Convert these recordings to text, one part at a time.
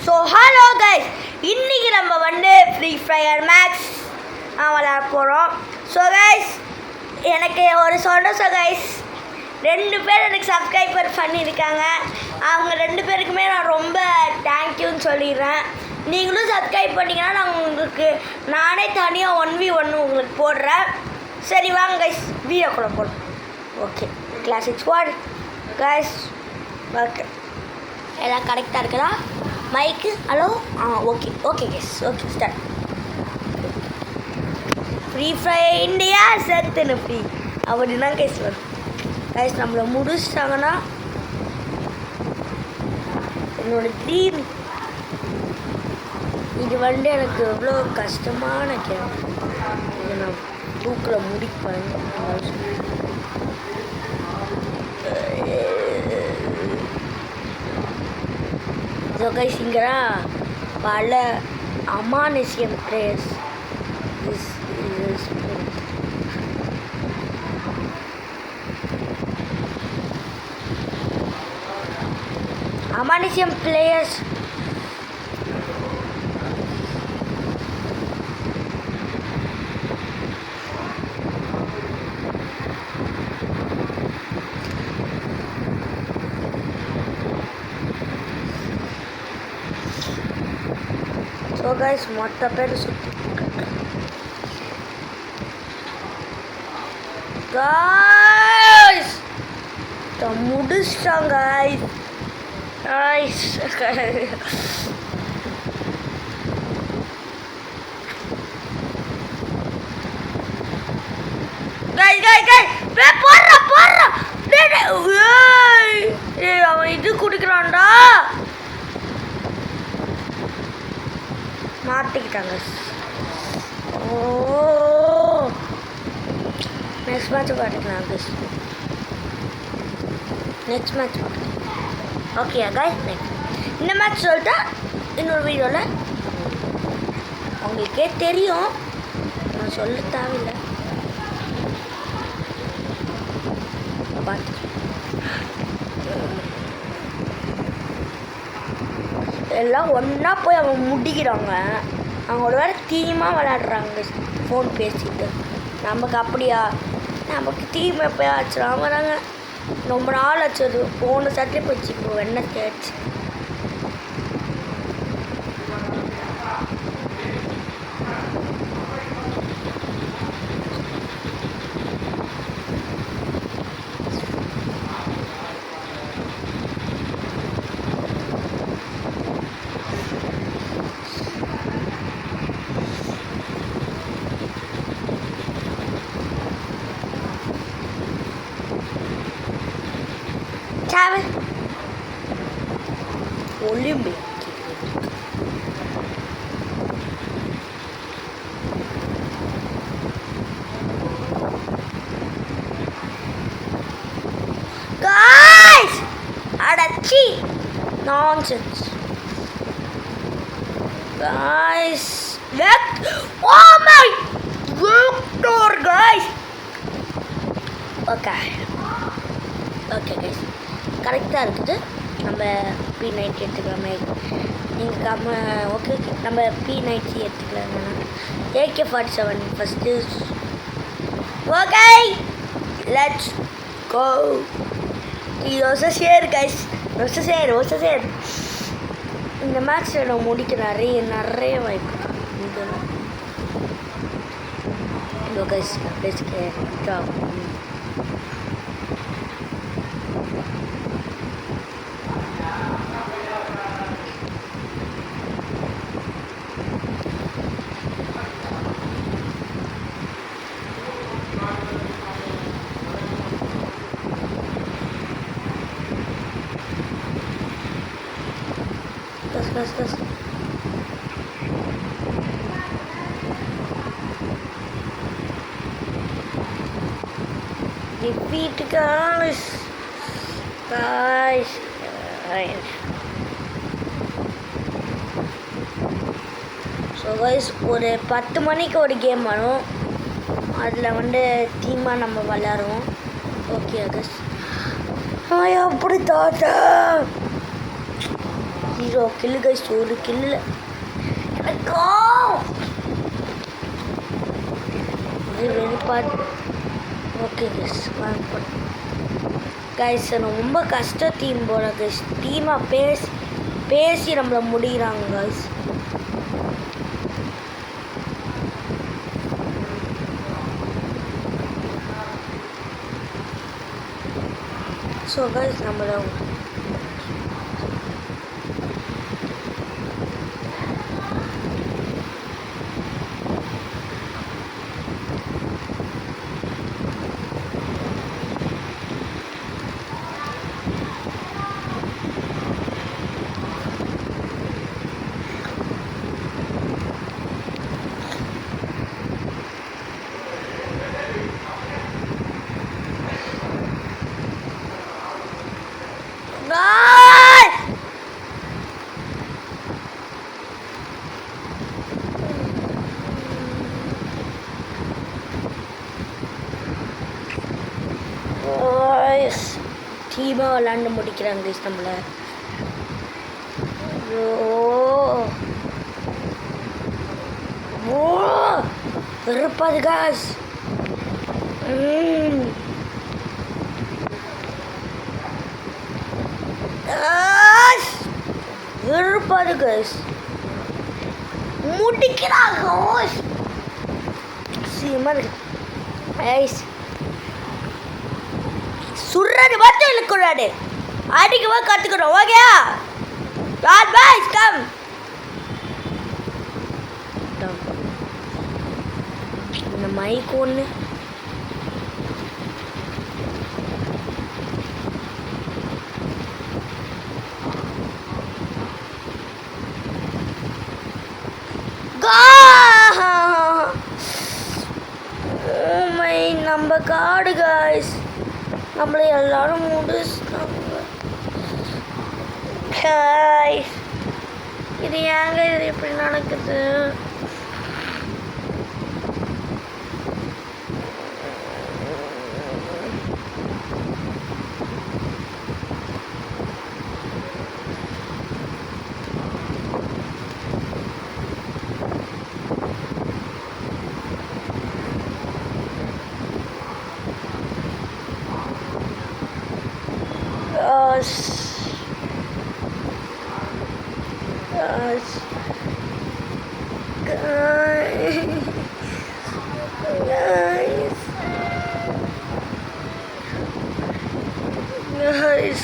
So hello guys, இன்றைக்கி நம்ம வந்து ஃப்ரீ ஃபயர் மேக்ஸ் விளையாட போகிறோம். ஸோ கைஸ், எனக்கு ஒரு சந்தோஷம் கைஸ், 2 பேர் எனக்கு சப்ஸ்கிரைபர் பண்ணியிருக்காங்க. அவங்க 2 பேருக்குமே நான் ரொம்ப தேங்க்யூன்னு சொல்லிடுறேன். நீங்களும் சப்ஸ்கிரைப் பண்ணிங்கன்னா நான் உங்களுக்கு நானே தனியாக 1v1 உங்களுக்கு போடுறேன். சரி வாங்க கைஸ், வீடியோக்குள்ளே போகலாம். Okay, classic squad guys. Okay, எல்லாம் கரெக்டாக இருக்குதா? Mic hello okay okay guys, okay start. Free fire India செத்துன்னு ஃப்ரீ அப்படின்னு தான் கைஸ் வரும். கைஸ் நம்மளை முடிச்சிட்டாங்கன்னா என்னோடய ட்ரீம். இது வந்து எனக்கு எவ்வளோ கஷ்டமான கேம். இதை நான் தூக்கில் முடிப்பேன். ஸோ கைஸ், இங்கே தான் பல அமானுஷ்யம் பிளேயர்ஸ். அமானுஷ்யம் பிளேயர்ஸ் ஸோ கைஸ், மொத்த பேர் சுற்றி கைஸ் முடிச்சிட்டாங்க கைஸ். அவன் இது குடிக்கிறான்டா, மாற்றிக்கிட்டாங்க. ஓ, நெக்ஸ்ட் மேட்ச் பார்த்துக்கலாம் கைஸ். நெக்ஸ்ட் மேட்ச் பார்த்துக்கலாம். ஓகே கைஸ், நெக்ஸ்ட் இந்த மேட்ச் சொல்லிட்டா இன்னொரு வீடியோவில் உங்களுக்கே தெரியும், நான் சொல்ல தேவையில்லை. பார்த்து எல்லாம் ஒன்றா போய் அவங்க முடிக்கிறாங்க. அவங்களோட வேறு டீமாக விளையாடுறாங்க ஃபோன் பேசிட்டு. நமக்கு அப்படியா? நமக்கு டீம் எப்போயா ஆச்சுலாம் வராங்க. ரொம்ப நாள் ஆச்சு, அது ஃபோனை சட்டை போச்சு. இப்போ என்ன catch Olympic. Guys, Adachi nonsense. Guys, look! Oh my Victor, guys. Okay, guys. கரெக்டாக இருக்குது. நம்ம P90 எடுத்துக்கலாமே. நீங்கள் ஓகே, நம்ம P90 எடுத்துக்கலாம். AK-47 first. Okay, let's go. இது சேர் கைஸ், சேர். இந்த மேட்ச்சில் நான் முடிக்க நிறைய வாய்ப்பு இதெல்லாம். Guys Gus. Defeat guys. So guys, ஒரு 10 மணிக்கு ஒரு கேம் வரும். அதில் வந்து டீமாக நம்ம விளையாடுவோம். ஓகே கைஸ், அப்படி தாத்தா 0 கில்லு கைஸ். ஒரு கில்லில் எனக்கும் இது வெளிப்பாடு. ஓகே கைஸ் கைஸ் ரொம்ப கஷ்ட டீம் போல கைஸ். டீமாக பேசி நம்மளை முடிகிறாங்க கைஸ். ஸோ கைஸ் நம்மள டீமாக விளாண்டு முடிக்கிறாங்க கைஸ் நம்மளை. வெறுப்பாது காஸ். வெறுப்பாது காஸ். முடிக்கிறாங்க சுடுறது மட்டும் இழுக்கூடாது, அடிக்கவா கற்றுக்கணும். Okay boys come. இந்த மைக் ஒன்று நம்ம காடு காய்ஸ். நம்மளை எல்லாரும் முடிச்சிட்டாங்க. இது ஏங்க இது எப்படி நடக்குது? Guys,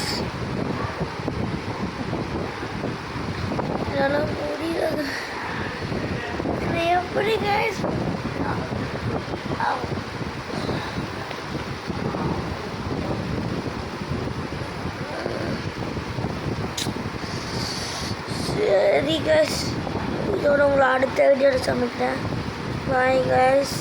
jangan budi lagi. Saya budi guys. Jadi guys, இதோட உங்களை அடுத்த வீடியோவில் சமைக்கிறேன். பாய் guys.